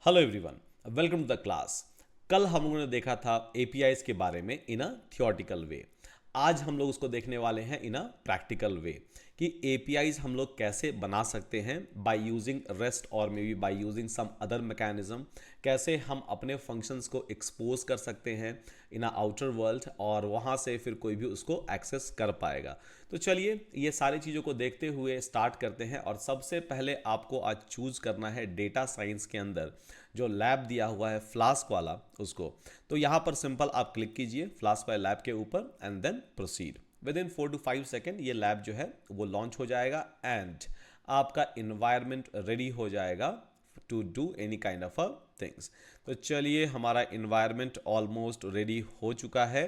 Hello everyone, welcome to the class. कल हम लोगों ने देखा था एपीआईज के बारे में इन अ थियोरटिकल वे। आज हम लोग उसको देखने वाले हैं इन अ प्रैक्टिकल वे कि एपीआईज हम लोग कैसे बना सकते हैं बाय यूजिंग रेस्ट और maybe by using some other mechanism. कैसे हम अपने फंक्शंस को एक्सपोज कर सकते हैं इन अ आउटर वर्ल्ड और वहाँ से फिर कोई भी उसको एक्सेस कर पाएगा। तो चलिए ये सारी चीज़ों को देखते हुए स्टार्ट करते हैं। और सबसे पहले आपको आज चूज करना है डेटा साइंस के अंदर जो लैब दिया हुआ है फ्लास्क वाला उसको। तो यहाँ पर सिंपल आप क्लिक कीजिए फ्लास्क वाले लैब के ऊपर and then proceed. Within 4 to 5 second ये लैब जो है वो लॉन्च हो जाएगा एंड आपका इन्वायरमेंट रेडी हो जाएगा to do any kind of a things. तो चलिए हमारा इन्वायरमेंट ऑलमोस्ट रेडी हो चुका है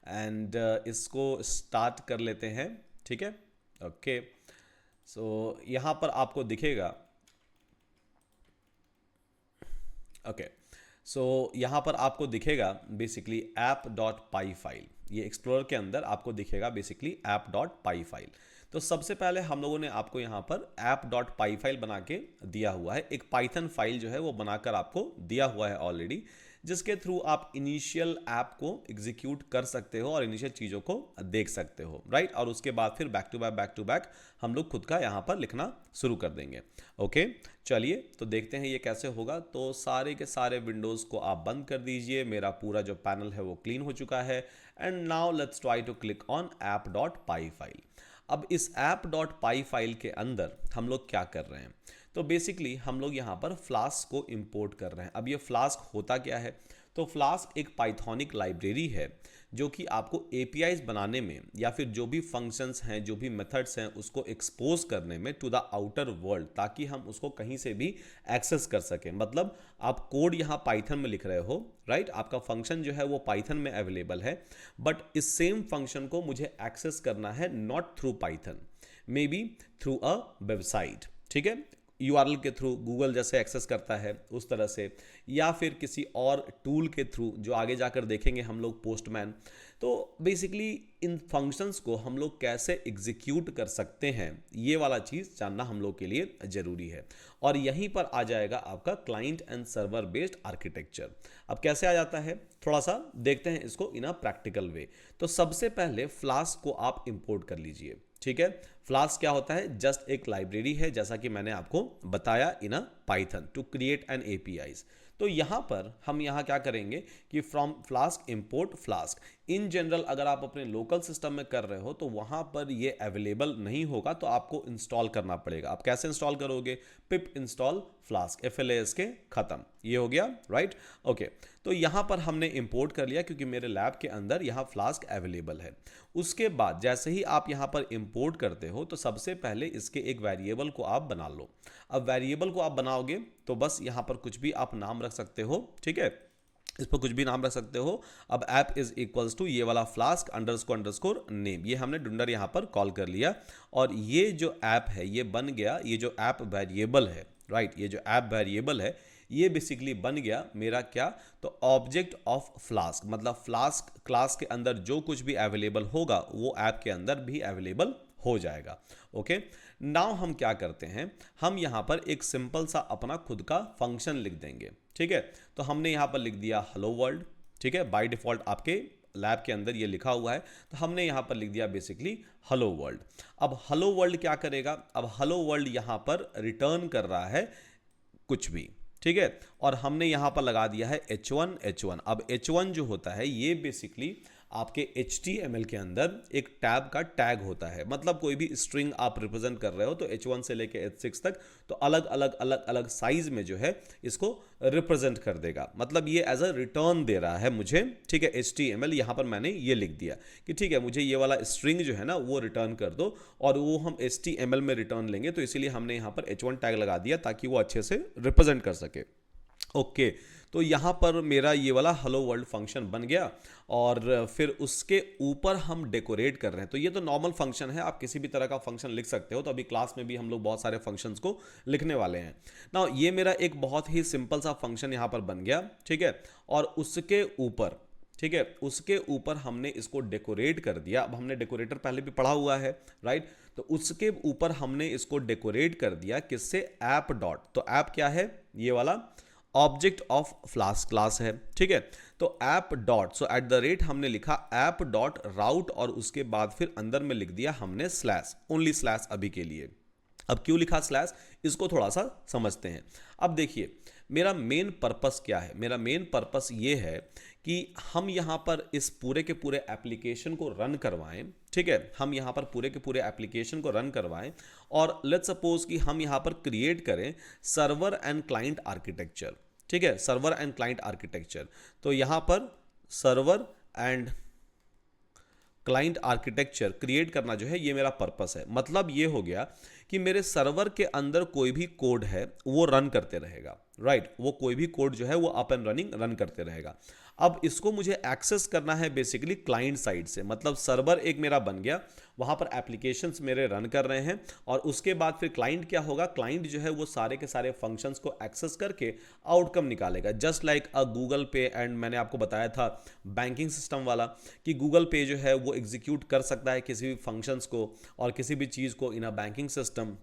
एंड इसको स्टार्ट कर लेते हैं। ठीक है, ओके। सो यहाँ पर आपको दिखेगा, ओके, सो यहाँ पर आपको दिखेगा basically app dot py file. ये एक्सप्लोरर के अंदर आपको दिखेगा basically app dot py file. तो सबसे पहले हम लोगों ने आपको यहाँ पर ऐप डॉट पाई फाइल बना के दिया हुआ है। एक पाइथन फाइल जो है वो बनाकर आपको दिया हुआ है ऑलरेडी, जिसके थ्रू आप इनिशियल ऐप को एग्जीक्यूट कर सकते हो और इनिशियल चीज़ों को देख सकते हो, राइट। और उसके बाद फिर बैक टू बैक हम लोग खुद का यहाँ पर लिखना शुरू कर देंगे। ओके, चलिए तो देखते हैं ये कैसे होगा। तो सारे के सारे विंडोज़ को आप बंद कर दीजिए। मेरा पूरा जो पैनल है वो क्लीन हो चुका है and now let's try to click on app dot py file. अब इस ऐप डॉट पाई फाइल के अंदर हम लोग क्या कर रहे हैं, तो बेसिकली हम लोग यहाँ पर फ्लास्क को इंपोर्ट कर रहे हैं। अब ये फ्लास्क होता क्या है, तो फ्लास्क एक पाइथोनिक लाइब्रेरी है जो कि आपको एपीआईज बनाने में या फिर जो भी फंक्शंस हैं, जो भी मेथड्स हैं, उसको एक्सपोज करने में टू द आउटर वर्ल्ड, ताकि हम उसको कहीं से भी एक्सेस कर सकें। मतलब आप कोड यहाँ पाइथन में लिख रहे हो, राइट, आपका फंक्शन जो है वो पाइथन में अवेलेबल है, बट इस सेम फंक्शन को मुझे एक्सेस करना है not through Python, may be through a website. ठीक है, यूआरएल के थ्रू गूगल जैसे एक्सेस करता है उस तरह से, या फिर किसी और टूल के थ्रू जो आगे जाकर देखेंगे हम लोग, पोस्टमैन। तो बेसिकली इन फंक्शंस को हम लोग कैसे एग्जीक्यूट कर सकते हैं, ये वाला चीज़ जानना हम लोग के लिए ज़रूरी है। और यहीं पर आ जाएगा आपका client and server based architecture. अब कैसे आ जाता है, थोड़ा सा देखते हैं इसको इन अ प्रैक्टिकल वे। तो सबसे पहले फ्लास्क को आप इंपोर्ट कर लीजिए। ठीक है, फ्लास्क क्या होता है, जस्ट एक लाइब्रेरी है, जैसा कि मैंने आपको बताया in a Python to create an APIs. तो यहाँ पर हम यहाँ क्या करेंगे कि from Flask import Flask. In general अगर आप अपने लोकल सिस्टम में कर रहे हो तो वहाँ पर ये अवेलेबल नहीं होगा, तो आपको इंस्टॉल करना पड़ेगा। आप कैसे इंस्टॉल करोगे, पिप इंस्टॉल फ्लास्क, FLAS के खत्म, ये हो गया, राइट। ओके, तो यहाँ पर हमने इंपोर्ट कर लिया क्योंकि मेरे लैब के अंदर यहाँ फ्लास्क अवेलेबल है। उसके बाद जैसे ही आप यहाँ पर इंपोर्ट करते हो तो सबसे पहले इसके एक वेरिएबल को आप बना लो। अब वेरिएबल को आप बनाओगे तो बस यहाँ पर कुछ भी आप नाम रख सकते हो। ठीक है, इस पर कुछ भी नाम रख सकते हो। अब ऐप इज इक्वल्स टू ये वाला फ्लास्क अंडरस्कोर नेम, ये हमने डुंडर यहाँ पर कॉल कर लिया और ये जो ऐप है ये बन गया। ये जो ऐप वेरिएबल है, राइट, ये जो ऐप वेरिएबल है ये बेसिकली बन गया मेरा क्या, तो ऑब्जेक्ट ऑफ फ्लास्क। मतलब फ्लास्क क्लास के अंदर जो कुछ भी अवेलेबल होगा वो ऐप के अंदर भी अवेलेबल हो जाएगा। ओके, नाउ हम क्या करते हैं, हम यहाँ पर एक सिंपल सा अपना खुद का फंक्शन लिख देंगे। ठीक है, तो हमने यहाँ पर लिख दिया हेलो वर्ल्ड। ठीक है, बाय डिफॉल्ट आपके लैब के अंदर ये लिखा हुआ है, तो हमने यहाँ पर लिख दिया बेसिकली हेलो वर्ल्ड। अब हेलो वर्ल्ड क्या करेगा, अब हेलो वर्ल्ड यहाँ पर रिटर्न कर रहा है कुछ भी। ठीक है, और हमने यहां पर लगा दिया है H1। अब H1 जो होता है ये बेसिकली आपके HTML के अंदर एक टैब का टैग होता है। मतलब कोई भी स्ट्रिंग आप रिप्रेजेंट कर रहे हो तो H1 से लेके H6 तक तो अलग अलग साइज में जो है इसको रिप्रेजेंट कर देगा। मतलब ये एज अ रिटर्न दे रहा है मुझे। ठीक है, HTML यहाँ पर मैंने ये लिख दिया कि ठीक है मुझे ये वाला स्ट्रिंग जो है ना वो रिटर्न कर दो, और वो हम HTML में रिटर्न लेंगे, तो इसीलिए हमने यहाँ पर H1 टैग लगा दिया ताकि वो अच्छे से रिप्रेजेंट कर सके। ओके, तो यहाँ पर मेरा ये वाला हेलो वर्ल्ड फंक्शन बन गया और फिर उसके ऊपर हम डेकोरेट कर रहे हैं। तो ये तो नॉर्मल फंक्शन है, आप किसी भी तरह का फंक्शन लिख सकते हो। तो अभी क्लास में भी हम लोग बहुत सारे फंक्शंस को लिखने वाले हैं ना। ये मेरा एक बहुत ही सिंपल सा फंक्शन यहाँ पर बन गया। ठीक है, और उसके ऊपर, ठीक है, उसके ऊपर हमने इसको डेकोरेट कर दिया। अब हमने डेकोरेटर पहले भी पढ़ा हुआ है, राइट। तो उसके ऊपर हमने इसको डेकोरेट कर दिया किससे, ऐप डॉट। तो ऐप क्या है, ये वाला ऑब्जेक्ट ऑफ फ्लास्क क्लास है, ठीक है। तो app dot, so at the rate हमने लिखा ऐप डॉट राउट और उसके बाद फिर अंदर में लिख दिया हमने स्लैश, ओनली स्लैश अभी के लिए। अब क्यों लिखा स्लैश, इसको थोड़ा सा समझते हैं। अब देखिए मेरा मेन पर्पस क्या है, मेरा मेन पर्पस ये है कि हम यहाँ पर इस पूरे के पूरे एप्लीकेशन को रन करवाएं, ठीक है। हम यहाँ पर पूरे के पूरे एप्लीकेशन को रन करवाएं और लेट्स सपोज कि हम यहाँ पर क्रिएट करें सर्वर एंड क्लाइंट आर्किटेक्चर, ठीक है, सर्वर एंड क्लाइंट आर्किटेक्चर। तो यहाँ पर server and client architecture create करना जो है ये मेरा पर्पस है। मतलब ये हो गया कि मेरे सर्वर के अंदर कोई भी कोड है वो रन करते रहेगा, राइट, वो कोई भी कोड जो है वो अप एंड रनिंग रन करते रहेगा। अब इसको मुझे एक्सेस करना है बेसिकली क्लाइंट साइड से, मतलब सर्वर एक मेरा बन गया, वहां पर एप्लीकेशंस मेरे रन कर रहे हैं और उसके बाद फिर क्लाइंट क्या होगा, क्लाइंट जो है वो सारे के सारे फंक्शंस को एक्सेस करके आउटकम निकालेगा, जस्ट लाइक अ गूगल पे। एंड मैंने आपको बताया था बैंकिंग सिस्टम वाला कि गूगल पे जो है वो एग्जीक्यूट कर सकता है किसी भी फंक्शंस को और किसी भी चीज़ को in a banking system,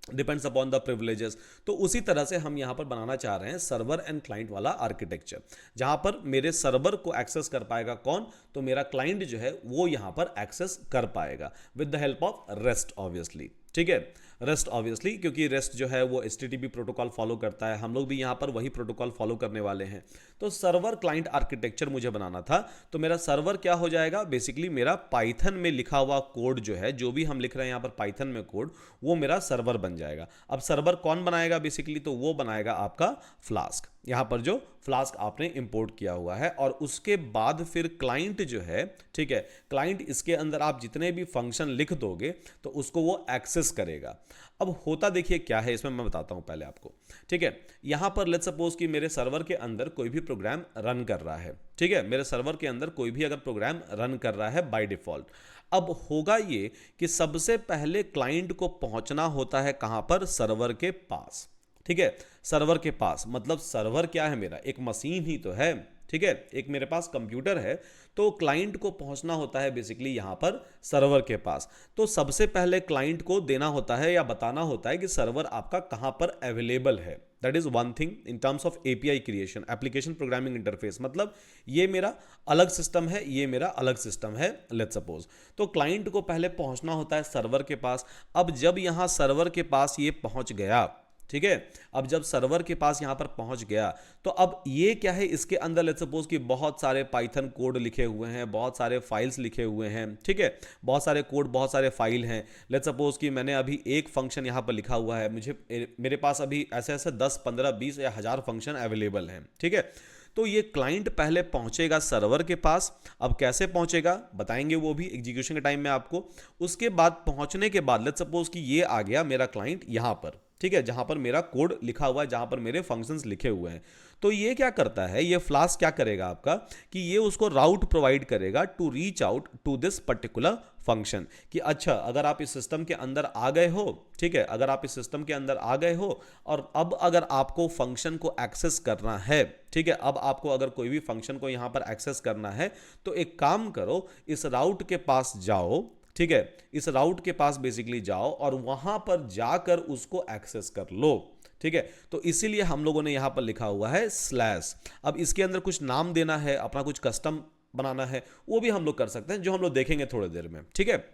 depends upon the privileges. तो उसी तरह से हम यहाँ पर बनाना चाह रहे हैं सर्वर एंड क्लाइंट वाला आर्किटेक्चर, जहाँ पर मेरे सर्वर को एक्सेस कर पाएगा कौन, तो मेरा क्लाइंट जो है वो यहाँ पर एक्सेस कर पाएगा with the help of rest obviously, ठीक है, रेस्ट ऑब्वियसली, क्योंकि रेस्ट जो है वो HTTP प्रोटोकॉल फॉलो करता है, हम लोग भी यहाँ पर वही प्रोटोकॉल फॉलो करने वाले हैं। तो सर्वर क्लाइंट आर्किटेक्चर मुझे बनाना था, तो मेरा सर्वर क्या हो जाएगा, बेसिकली मेरा पाइथन में लिखा हुआ कोड जो है, जो भी हम लिख रहे हैं यहाँ पर पाइथन में कोड, वो मेरा सर्वर बन जाएगा। अब सर्वर कौन बनाएगा बेसिकली, तो वो बनाएगा आपका फ्लास्क, यहाँ पर जो फ्लास्क आपने इंपोर्ट किया हुआ है। और उसके बाद फिर क्लाइंट जो है, ठीक है, क्लाइंट इसके अंदर आप जितने भी फंक्शन लिख दोगे तो उसको वो एक्सेस करेगा। अब होता देखिए क्या है इसमें, मैं बताता हूं पहले आपको, ठीक है। यहां पर लेट्स सपोज कि मेरे सर्वर के अंदर कोई भी प्रोग्राम रन कर रहा है, ठीक है, मेरे सर्वर के अंदर कोई भी अगर प्रोग्राम रन कर रहा है बाय डिफॉल्ट, अब होगा ये कि सबसे पहले क्लाइंट को पहुंचना होता है कहां पर, सर्वर के पास, ठीक है, सर्वर के पास। मतलब सर्वर क्या है, मेरा एक मशीन ही तो है, ठीक है, एक मेरे पास कंप्यूटर है, तो क्लाइंट को पहुंचना होता है बेसिकली यहां पर सर्वर के पास। तो सबसे पहले क्लाइंट को देना होता है या बताना होता है कि सर्वर आपका कहां पर अवेलेबल है। That is one thing in terms of API creation, application programming interface. मतलब ये मेरा अलग सिस्टम है, ये मेरा अलग सिस्टम है, लेट्स सपोज। तो क्लाइंट को पहले पहुंचना होता है सर्वर के पास। अब जब यहां सर्वर के पास ये पहुंच गया, ठीक है, अब जब सर्वर के पास यहां पर पहुंच गया, तो अब ये क्या है, इसके अंदर लेट्स सपोज कि बहुत सारे पाइथन कोड लिखे हुए हैं, बहुत सारे फाइल्स लिखे हुए हैं, ठीक है, बहुत सारे कोड, बहुत सारे फाइल हैं। लेट्स सपोज कि मैंने अभी एक फंक्शन यहां पर लिखा हुआ है, मेरे पास अभी ऐसे ऐसे 10, 15, 20 या 1000 फंक्शन अवेलेबल हैं, ठीक है। तो ये क्लाइंट पहले पहुंचेगा सर्वर के पास। अब कैसे पहुंचेगा बताएंगे वो भी एग्जीक्यूशन के टाइम में आपको। उसके बाद पहुंचने के बाद लेट्स सपोज कि ये आ गया मेरा क्लाइंट यहां पर, ठीक है, जहां पर मेरा कोड लिखा हुआ है, जहां पर मेरे फंक्शंस लिखे हुए हैं। तो ये क्या करता है, ये फ्लास्क क्या करेगा आपका कि ये उसको राउट प्रोवाइड करेगा to reach out to this particular function, कि अच्छा अगर आप इस सिस्टम के अंदर आ गए हो, ठीक है, अगर आप इस सिस्टम के अंदर आ गए हो और अब अगर आपको फंक्शन को एक्सेस करना है, ठीक है, अब आपको अगर कोई भी फंक्शन को यहां पर एक्सेस करना है, तो एक काम करो, इस राउट के पास जाओ, ठीक है, इस राउट के पास बेसिकली जाओ और वहां पर जाकर उसको एक्सेस कर लो, ठीक है। तो इसीलिए हम लोगों ने यहां पर लिखा हुआ है स्लैश। अब इसके अंदर कुछ नाम देना है, अपना कुछ कस्टम बनाना है, वो भी हम लोग कर सकते हैं, जो हम लोग देखेंगे थोड़ी देर में, ठीक है।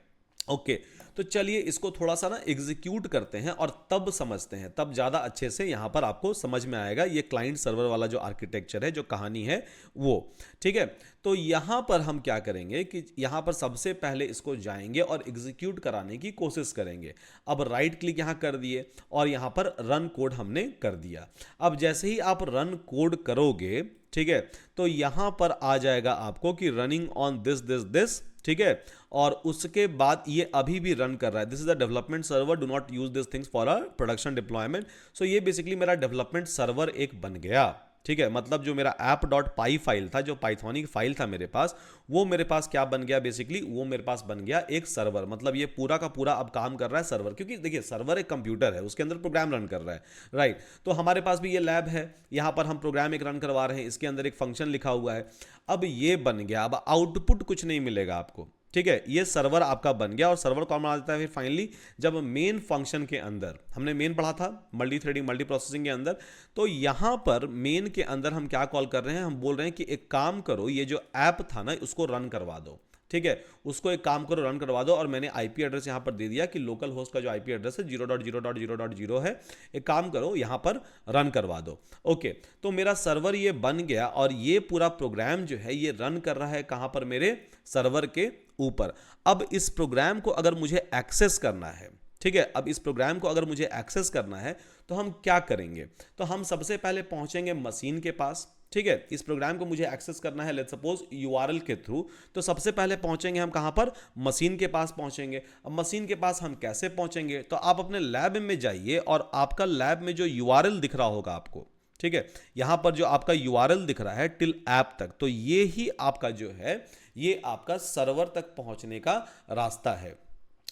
ओके, तो चलिए इसको थोड़ा सा ना एग्जीक्यूट करते हैं और तब समझते हैं, तब ज़्यादा अच्छे से यहाँ पर आपको समझ में आएगा ये क्लाइंट सर्वर वाला जो आर्किटेक्चर है, जो कहानी है वो, ठीक है। तो यहाँ पर हम क्या करेंगे कि यहाँ पर सबसे पहले इसको जाएंगे और एग्जीक्यूट कराने की कोशिश करेंगे। अब राइट क्लिक यहाँ कर दिए और यहाँ पर रन कोड हमने कर दिया। अब जैसे ही आप रन कोड करोगे, ठीक है, तो यहाँ पर आ जाएगा आपको कि running on this this this, ठीक है, और उसके बाद ये अभी भी रन कर रहा है, this is the development server, do not use this things for a production deployment. So ये बेसिकली मेरा डेवलपमेंट सर्वर एक बन गया, ठीक है। मतलब जो मेरा app.py फाइल था, जो पाइथॉनिक फाइल था मेरे पास, वो मेरे पास क्या बन गया बेसिकली, वो मेरे पास बन गया एक सर्वर। मतलब ये पूरा का पूरा अब काम कर रहा है सर्वर, क्योंकि देखिए सर्वर एक कंप्यूटर है, उसके अंदर प्रोग्राम रन कर रहा है, राइट। तो हमारे पास भी ये लैब है, यहाँ पर हम प्रोग्राम एक रन करवा रहे हैं, इसके अंदर एक फंक्शन लिखा हुआ है। अब ये बन गया, अब आउटपुट कुछ नहीं मिलेगा आपको, ठीक है, ये सर्वर आपका बन गया। और सर्वर कौन बना देता है फिर फाइनली, जब मेन फंक्शन के अंदर, हमने मेन पढ़ा था मल्टी थ्रेडिंग मल्टी प्रोसेसिंग के अंदर, तो यहां पर मेन के अंदर हम क्या कॉल कर रहे हैं, हम बोल रहे हैं कि एक काम करो, ये जो ऐप था ना उसको रन करवा दो। ठीक है, उसको एक काम करो रन करवा दो। और मैंने आईपी एड्रेस यहां पर दे दिया कि लोकल होस्ट का जो आईपी एड्रेस है 0.0.0.0 है, एक काम करो यहां पर रन करवा दो। ओके, तो मेरा सर्वर ये बन गया और ये पूरा प्रोग्राम जो है ये रन कर रहा है कहां पर, मेरे सर्वर के ऊपर। अब इस प्रोग्राम को अगर मुझे एक्सेस करना है, ठीक है, अब इस प्रोग्राम को अगर मुझे एक्सेस करना है तो हम क्या करेंगे, तो हम सबसे पहले पहुंचेंगे मशीन के पास। ठीक है, इस प्रोग्राम को मुझे एक्सेस करना है लेट्स सपोज यूआरएल के थ्रू, तो सबसे पहले पहुंचेंगे हम कहां पर, मशीन के पास पहुंचेंगे। अब मशीन के पास हम कैसे पहुंचेंगे, तो आप अपने लैब में जाइए और आपका लैब में जो यूआरएल दिख रहा होगा आपको, ठीक है, यहां पर जो आपका यूआरएल दिख रहा है टिल ऐप तक, तो ये ही आपका जो है ये आपका सर्वर तक पहुंचने का रास्ता है।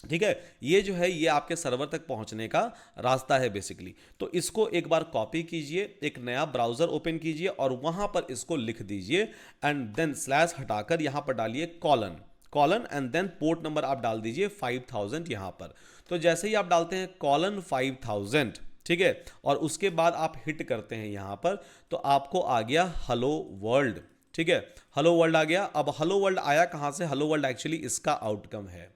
ठीक है, ये जो है ये आपके सर्वर तक पहुंचने का रास्ता है बेसिकली। तो इसको एक बार कॉपी कीजिए, एक नया ब्राउजर ओपन कीजिए और वहां पर इसको लिख दीजिए एंड देन स्लैश हटाकर यहां पर डालिए colon and then port number आप डाल दीजिए 5000 यहां पर। तो जैसे ही आप डालते हैं कॉलन 5000, ठीक है, और उसके बाद आप हिट करते हैं यहां पर, तो आपको आ गया हेलो वर्ल्ड। ठीक है, हेलो वर्ल्ड आ गया। अब हेलो वर्ल्ड आया कहां से, हेलो वर्ल्ड एक्चुअली इसका आउटकम है,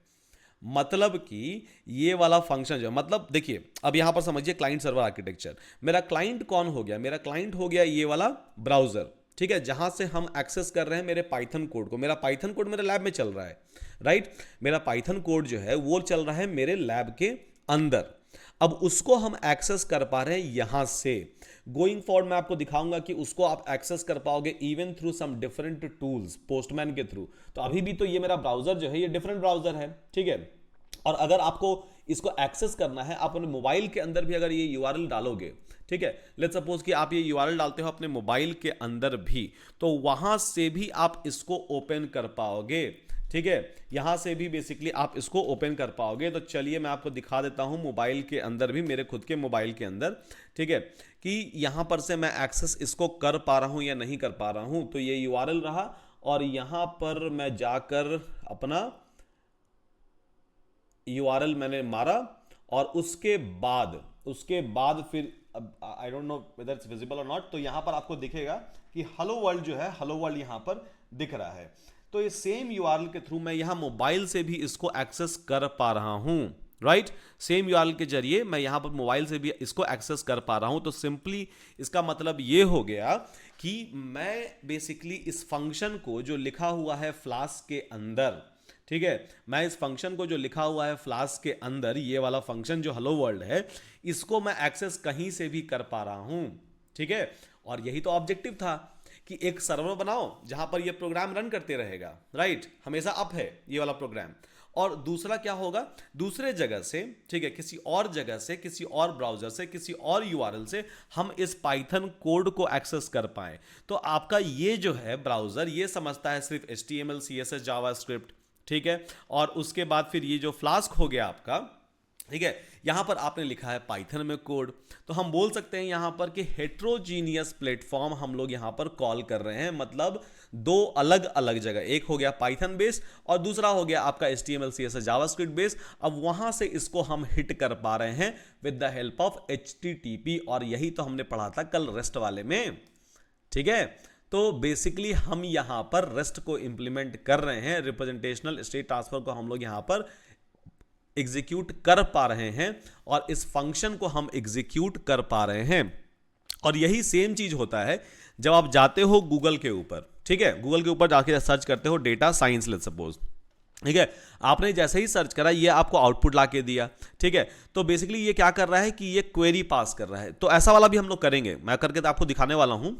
मतलब कि ये वाला फंक्शन जो, मतलब देखिए अब यहां पर समझिए क्लाइंट सर्वर आर्किटेक्चर। मेरा क्लाइंट कौन हो गया, मेरा क्लाइंट हो गया ये वाला ब्राउजर। ठीक है, जहां से हम एक्सेस कर रहे हैं मेरे पाइथन कोड को। मेरा पाइथन कोड मेरे लैब में चल रहा है, राइट, मेरा पाइथन कोड जो है वो चल रहा है मेरे लैब के अंदर। अब उसको हम एक्सेस कर पा रहे हैं यहां से। गोइंग फॉरवर्ड मैं आपको दिखाऊंगा कि उसको आप एक्सेस कर पाओगे even through some different tools, Postman के थ्रू। तो अभी भी तो ये मेरा ब्राउजर जो है ये डिफरेंट ब्राउजर है, ठीक है। और अगर आपको इसको एक्सेस करना है, आप अपने मोबाइल के अंदर भी अगर ये यूआरएल डालोगे, ठीक है, लेट्स सपोज कि आप ये यूआरएल डालते हो अपने मोबाइल के अंदर भी, तो वहां से भी आप इसको ओपन कर पाओगे। ठीक है, यहां से भी बेसिकली आप इसको ओपन कर पाओगे। तो चलिए मैं आपको दिखा देता हूं मोबाइल के अंदर भी, मेरे खुद के मोबाइल के अंदर, ठीक है, कि यहां पर से मैं एक्सेस इसको कर पा रहा हूं या नहीं कर पा रहा हूं। तो ये यूआरएल रहा और यहां पर मैं जाकर अपना यूआरएल मैंने मारा और उसके बाद फिर I don't know whether it's visible और नॉट, तो यहां पर आपको दिखेगा कि हेलो वर्ल्ड जो है, हेलो वर्ल्ड यहां पर दिख रहा है। तो ये सेम यूआरएल के थ्रू मैं यहां मोबाइल से भी इसको एक्सेस कर पा रहा हूं, राइट, सेम यूआरएल के जरिए मैं यहां पर मोबाइल से भी इसको एक्सेस कर पा रहा हूं। तो सिंपली इसका मतलब ये हो गया कि मैं बेसिकली इस फंक्शन को जो लिखा हुआ है फ्लास्क के अंदर, ठीक है, मैं इस फंक्शन को जो लिखा हुआ है फ्लास्क के अंदर, ये वाला फंक्शन जो हेलो वर्ल्ड है, इसको मैं एक्सेस कहीं से भी कर पा रहा हूं। ठीक है, और यही तो ऑब्जेक्टिव था कि एक सर्वर बनाओ जहां पर ये प्रोग्राम रन करते रहेगा, राइट, हमेशा अप है ये वाला प्रोग्राम। और दूसरा क्या होगा, दूसरे जगह से, ठीक है, किसी और जगह से, किसी और ब्राउजर से, किसी और यूआरएल से हम इस पाइथन कोड को एक्सेस कर पाए। तो आपका ये जो है ब्राउजर ये समझता है सिर्फ HTML CSS जावास्क्रिप्ट, ठीक है, और उसके बाद फिर ये जो फ्लास्क हो गया आपका, ठीक है, यहां पर आपने लिखा है पाइथन में कोड। तो हम बोल सकते हैं यहां पर कि हेट्रोजीनियस प्लेटफॉर्म हम लोग यहां पर कॉल कर रहे हैं, मतलब दो अलग अलग जगह, एक हो गया पाइथन बेस और दूसरा हो गया आपका HTML CSS जावास्क्रिप्ट बेस। अब वहां से इसको हम हिट कर पा रहे हैं with the help of HTTP, और यही तो हमने पढ़ा था कल रेस्ट वाले में, ठीक है। तो बेसिकली हम यहां पर रेस्ट को इंप्लीमेंट कर रहे हैं, रिप्रेजेंटेशनल स्टेट ट्रांसफर को हम लोग यहां पर एग्जीक्यूट कर पा रहे हैं और इस फंक्शन को हम एग्जीक्यूट कर पा रहे हैं। और यही सेम चीज होता है जब आप जाते हो गूगल के ऊपर, ठीक है, गूगल के ऊपर जाके सर्च करते हो डेटा साइंस लेट्स सपोज, ठीक है, आपने जैसे ही सर्च करा ये आपको आउटपुट ला के दिया, ठीक है। तो बेसिकली ये क्या कर रहा है कि ये क्वेरी पास कर रहा है। तो ऐसा वाला भी हम लोग करेंगे, मैं करके तो आपको दिखाने वाला हूं,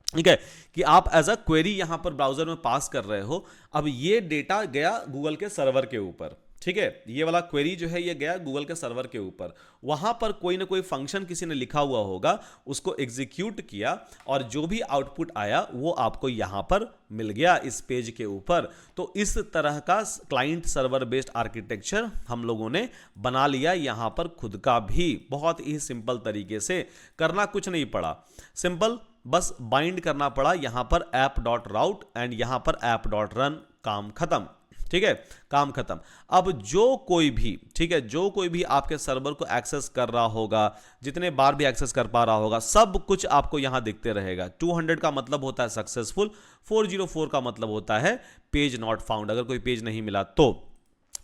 ठीक है, कि आप एज अ क्वेरी यहां पर ब्राउजर में पास कर रहे हो। अब ये डेटा गया गूगल के सर्वर के ऊपर, ठीक है, ये वाला क्वेरी जो है ये गया गूगल के सर्वर के ऊपर, वहां पर कोई ना कोई फंक्शन किसी ने लिखा हुआ होगा, उसको एग्जीक्यूट किया और जो भी आउटपुट आया वो आपको यहां पर मिल गया इस पेज के ऊपर। तो इस तरह का क्लाइंट सर्वर बेस्ड आर्किटेक्चर हम लोगों ने बना लिया यहां पर खुद का भी, बहुत ही सिंपल तरीके से, करना कुछ नहीं पड़ा, सिंपल बस बाइंड करना पड़ा यहां पर app.route एंड यहां पर app.run, काम खत्म, ठीक है, काम खत्म। अब जो कोई भी, ठीक है, जो कोई भी आपके सर्वर को एक्सेस कर रहा होगा, जितने बार भी एक्सेस कर पा रहा होगा, सब कुछ आपको यहां दिखते रहेगा। 200 का मतलब होता है सक्सेसफुल, 404 का मतलब होता है पेज नॉट फाउंड, अगर कोई पेज नहीं मिला तो।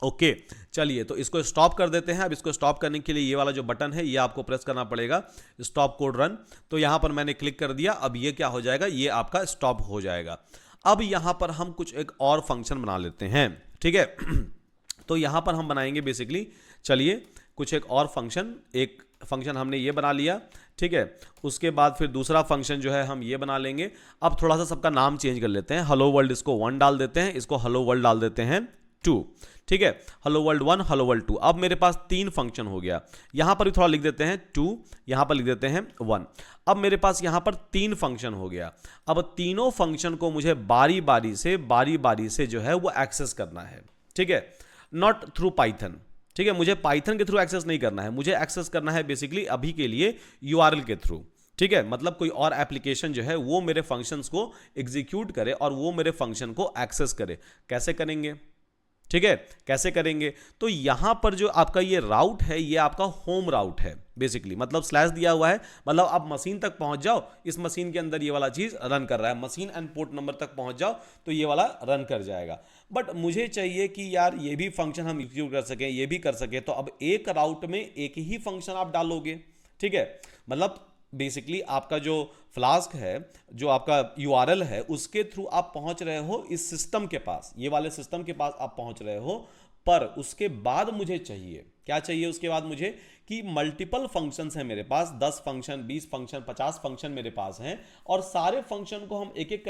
ओके चलिए, तो इसको स्टॉप कर देते हैं। अब इसको स्टॉप करने के लिए ये वाला जो बटन है ये आपको प्रेस करना पड़ेगा, स्टॉप कोड रन। तो यहां पर मैंने क्लिक कर दिया। अब ये क्या हो जाएगा, ये आपका स्टॉप हो जाएगा। अब यहां पर हम कुछ एक और फंक्शन बना लेते हैं, ठीक है। तो यहां पर हम बनाएंगे बेसिकली, चलिए कुछ एक और फंक्शन, एक फंक्शन हमने ये बना लिया, ठीक है। उसके बाद फिर दूसरा फंक्शन जो है हम ये बना लेंगे। अब थोड़ा सा सबका नाम चेंज कर लेते हैं। हेलो वर्ल्ड इसको 1 डाल देते हैं, इसको हेलो वर्ल्ड डाल देते हैं 2, ठीक है। Hello world 1, hello world 2। अब मेरे पास 3 फंक्शन हो गया। यहां पर भी थोड़ा लिख देते हैं 2, यहां पर लिख देते हैं 1। अब मेरे पास यहां पर 3 फंक्शन हो गया। अब तीनों फंक्शन को मुझे बारी बारी से जो है वो एक्सेस करना है, ठीक है, नॉट थ्रू पाइथन, ठीक है। मुझे पाइथन के थ्रू एक्सेस नहीं करना है, मुझे एक्सेस करना है बेसिकली अभी के लिए यूआरएल के थ्रू, ठीक है। मतलब कोई और एप्लीकेशन जो है वो मेरे फंक्शंस को एग्जीक्यूट करे और वो मेरे फंक्शन को एक्सेस करे। कैसे करेंगे, ठीक है, कैसे करेंगे? तो यहां पर जो आपका ये राउट है ये आपका होम राउट है बेसिकली, मतलब स्लैश दिया हुआ है, मतलब आप मशीन तक पहुंच जाओ, इस मशीन के अंदर ये वाला चीज रन कर रहा है, मशीन एंड पोर्ट नंबर तक पहुंच जाओ तो ये वाला रन कर जाएगा। बट मुझे चाहिए कि यार ये भी फंक्शन हम एग्जीक्यूट कर सकें, ये भी कर सके, तो अब एक राउट में एक ही फंक्शन आप डालोगे, ठीक है। मतलब बेसिकली आपका जो फ्लास्क है, जो आपका यूआरएल है, उसके थ्रू आप पहुंच रहे हो इस सिस्टम के पास, ये वाले सिस्टम के पास आप पहुंच रहे हो। पर उसके बाद मुझे चाहिए, क्या चाहिए उसके बाद मुझे, कि मल्टीपल फंक्शंस हैं मेरे पास, 10 फंक्शन, 20 फंक्शन, 50 फंक्शन मेरे पास हैं, और सारे फंक्शन को हम एक एक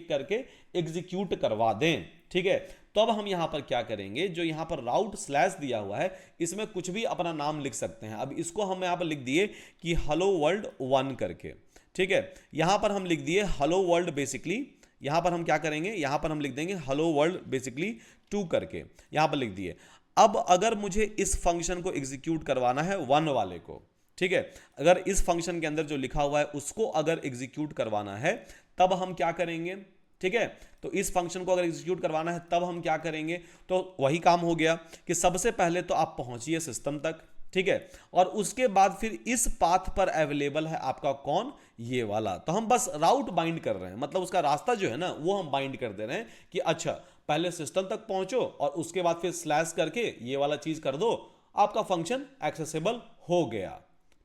करके एग्जीक्यूट करवा दें, ठीक है। तो अब हम यहां पर क्या करेंगे, जो यहां पर राउट स्लैश दिया हुआ है इसमें कुछ भी अपना नाम लिख सकते हैं। अब इसको हम यहां पर लिख दिए कि हेलो वर्ल्ड 1 करके, ठीक है। यहां पर हम लिख दिए हेलो वर्ल्ड बेसिकली, यहां पर हम क्या करेंगे, यहां पर हम लिख देंगे हेलो वर्ल्ड बेसिकली 2 करके, यहां पर लिख दिए। अब अगर मुझे इस फंक्शन को एग्जीक्यूट करवाना है 1 वाले को, ठीक है, अगर इस फंक्शन के अंदर जो लिखा हुआ है उसको अगर एग्जीक्यूट करवाना है तब हम क्या करेंगे, ठीक है। तो इस फंक्शन को अगर एग्जीक्यूट करवाना है तब हम क्या करेंगे, तो वही काम हो गया कि सबसे पहले तो आप पहुंचिए सिस्टम तक, ठीक है, और उसके बाद फिर इस पाथ पर अवेलेबल है आपका कौन, ये वाला। तो हम बस राउट बाइंड कर रहे हैं, मतलब उसका रास्ता जो है ना वो हम बाइंड कर दे रहे हैं कि अच्छा पहले सिस्टम तक पहुंचो और उसके बाद फिर स्लैश करके ये वाला चीज कर दो, आपका फंक्शन एक्सेसिबल हो गया,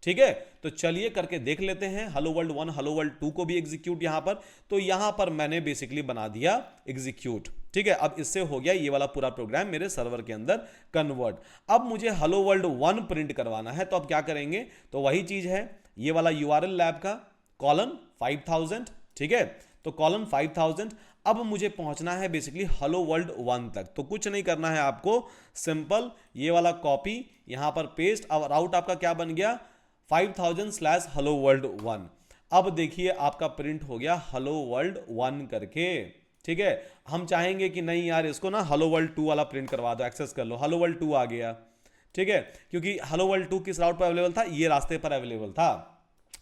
ठीक है। तो चलिए करके देख लेते हैं, हेलो वर्ल्ड 1, हेलो वर्ल्ड 2 को भी एग्जीक्यूट यहां पर, तो यहां पर मैंने बेसिकली बना दिया एग्जीक्यूट, ठीक है। अब इससे हो गया ये वाला पूरा प्रोग्राम मेरे सर्वर के अंदर कन्वर्ट। अब मुझे हेलो वर्ल्ड 1 प्रिंट करवाना है, तो अब क्या करेंगे, तो वही चीज है, ये वाला यूआरएल लैब का कॉलन 5000, ठीक है। तो कॉलन 5000, अब मुझे पहुंचना है बेसिकली हेलो वर्ल्ड 1 तक। तो कुछ नहीं करना है आपको, सिंपल ये वाला कॉपी यहां पर पेस्ट। अब राउट आपका क्या बन गया, 5000/hello world 1। अब देखिए आपका प्रिंट हो गया हेलो वर्ल्ड 1 करके, ठीक है। हम चाहेंगे कि नहीं यार इसको ना हेलो वर्ल्ड 2 वाला प्रिंट करवा दो, एक्सेस कर लो, हेलो वर्ल्ड 2 आ गया, ठीक है, क्योंकि हेलो वर्ल्ड 2 किस राउट पर अवेलेबल था, ये रास्ते पर अवेलेबल था।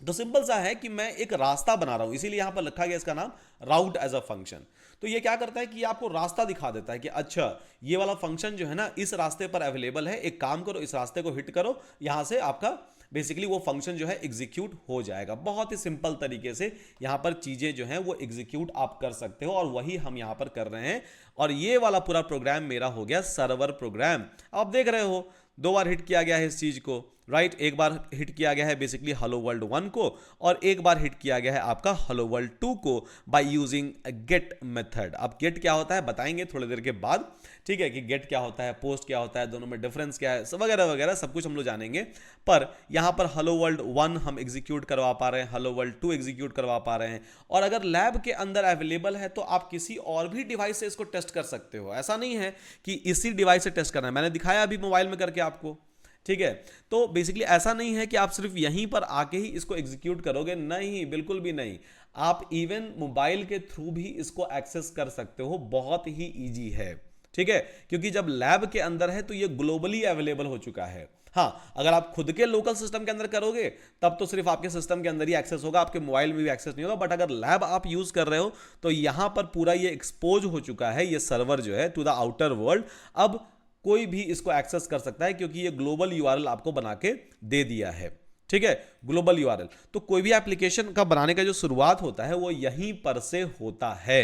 तो सिंपल सा है कि मैं एक रास्ता बना रहा हूं, इसीलिए यहां पर लिखा गया इसका नाम राउट एज अ फंक्शन। तो ये क्या करता है कि आपको रास्ता दिखा देता है कि अच्छा ये वाला फंक्शन जो है ना इस रास्ते पर अवेलेबल है, एक काम करो इस रास्ते को हिट करो, यहां से आपका बेसिकली वो फंक्शन जो है एग्जीक्यूट हो जाएगा। बहुत ही सिंपल तरीके से यहां पर चीजें जो हैं वो एग्जीक्यूट आप कर सकते हो, और वही हम यहां पर कर रहे हैं। और ये वाला पूरा प्रोग्राम मेरा हो गया सर्वर प्रोग्राम। आप देख रहे हो 2 बार हिट किया गया है इस चीज को, राइट। एक बार हिट किया गया है बेसिकली हेलो वर्ल्ड 1 को, और एक बार हिट किया गया है आपका हेलो वर्ल्ड 2 को बाय यूजिंग गेट मेथड। अब गेट क्या होता है बताएंगे थोड़ी देर के बाद, ठीक है, कि गेट क्या होता है, पोस्ट क्या होता है, दोनों में डिफरेंस क्या है, सब वगैरह वगैरह सब कुछ हम लोग जानेंगे। पर यहां पर हेलो वर्ल्ड 1 हम एग्जीक्यूट करवा पा रहे हैं, हेलो वर्ल्ड 2 एग्जीक्यूट करवा पा रहे हैं, और अगर लैब के अंदर अवेलेबल है तो आप किसी और भी डिवाइस से इसको टेस्ट कर सकते हो। ऐसा नहीं है कि इसी डिवाइस से टेस्ट करना है, मैंने दिखाया अभी मोबाइल में करके आपको, ठीक है। तो बेसिकली ऐसा नहीं है कि आप सिर्फ यहीं पर आके ही इसको एग्जीक्यूट करोगे, नहीं, बिल्कुल भी नहीं। आप इवन मोबाइल के थ्रू भी इसको एक्सेस कर सकते हो, बहुत ही इजी है, ठीक है, क्योंकि जब लैब के अंदर है तो ये ग्लोबली अवेलेबल हो चुका है। हाँ, अगर आप खुद के लोकल सिस्टम के अंदर करोगे तब तो सिर्फ आपके सिस्टम के अंदर ही एक्सेस होगा, आपके मोबाइल में भी एक्सेस नहीं होगा। बट अगर लैब आप यूज कर रहे हो तो यहां पर पूरा ये एक्सपोज हो चुका है, ये सर्वर जो है टू द आउटर वर्ल्ड। अब कोई भी इसको एक्सेस कर सकता है क्योंकि ये ग्लोबल यूआरएल आपको बना के दे दिया है। ठीक है, ग्लोबल यूआरएल। तो कोई भी एप्लीकेशन का बनाने का जो शुरुआत होता है वो यहीं पर से होता है।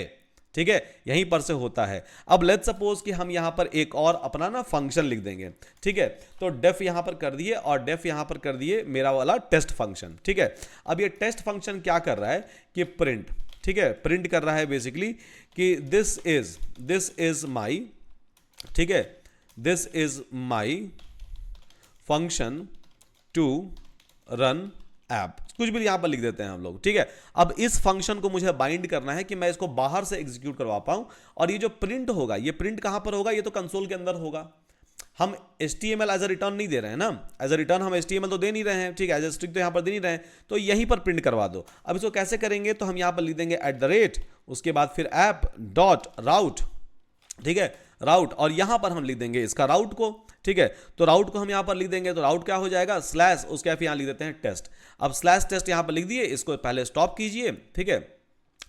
ठीक है, यहीं पर से होता है। अब लेट्स सपोज कि हम यहां पर एक और अपना ना फंक्शन लिख देंगे। ठीक है, तो डेफ यहां पर कर दिए और डेफ यहां पर कर दिए मेरा वाला टेस्ट फंक्शन। ठीक है, अब ये टेस्ट फंक्शन क्या कर रहा है कि प्रिंट, ठीक है, प्रिंट कर रहा है बेसिकली कि दिस इज माई, ठीक है, this is my function to run app, कुछ भी यहां पर लिख देते हैं हम लोग। ठीक है, अब इस फंक्शन को मुझे बाइंड करना है कि मैं इसको बाहर से एग्जीक्यूट करवा पाऊं। और ये जो प्रिंट होगा, ये प्रिंट कहां पर होगा, ये तो कंसोल के अंदर होगा। हम HTML एज अ रिटर्न नहीं दे रहे हैं ना, एज अ रिटर्न हम HTML तो दे नहीं रहे हैं। ठीक है, एज अ स्ट्रिंग तो यहां पर दे नहीं रहे हैं, तो यहीं पर प्रिंट करवा दो। अब इसको कैसे करेंगे, तो हम यहां पर लिख देंगे @ उसके बाद फिर ऐप डॉट राउट, ठीक है, राउट, और यहां पर हम लिख देंगे इसका राउट को। ठीक है, तो राउट को हम यहां पर लिख देंगे, तो राउट क्या हो जाएगा, स्लैश, उसके फिर यहां लिख देते हैं टेस्ट। अब स्लैश टेस्ट यहां पर लिख दिए, इसको पहले स्टॉप कीजिए। ठीक है,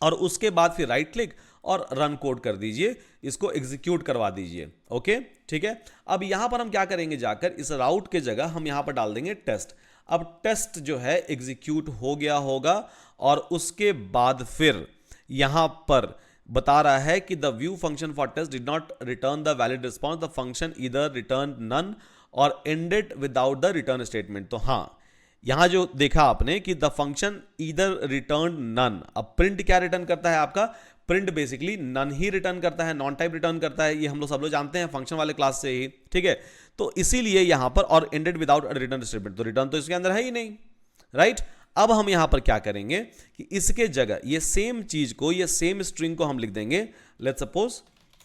और उसके बाद फिर राइट क्लिक और रन कोड कर दीजिए, इसको एग्जीक्यूट करवा दीजिए। ओके, ठीक है, अब यहां पर हम क्या करेंगे, जाकर इस राउट के जगह हम यहां पर डाल देंगे टेस्ट। अब टेस्ट जो है एग्जीक्यूट हो गया होगा और उसके बाद फिर यहां पर बता रहा है कि the view function for test did not return the valid response, the function either return none or ended without the return statement. तो हाँ, यहां जो देखा आपने कि the function either return none. अब प्रिंट क्या रिटर्न करता है आपका, प्रिंट बेसिकली नन ही रिटर्न करता है, नॉन टाइप रिटर्न करता है, ये हम लोग सब लोग जानते हैं फंक्शन वाले क्लास से ही। ठीक है, तो इसीलिए यहां पर और एंडेड विदाउट रिटर्न स्टेटमेंट, तो रिटर्न तो इसके अंदर है ही नहीं, राइट। अब हम यहां पर क्या करेंगे कि इसके जगह ये सेम चीज को, ये सेम स्ट्रिंग को हम लिख देंगे लेट्स सपोज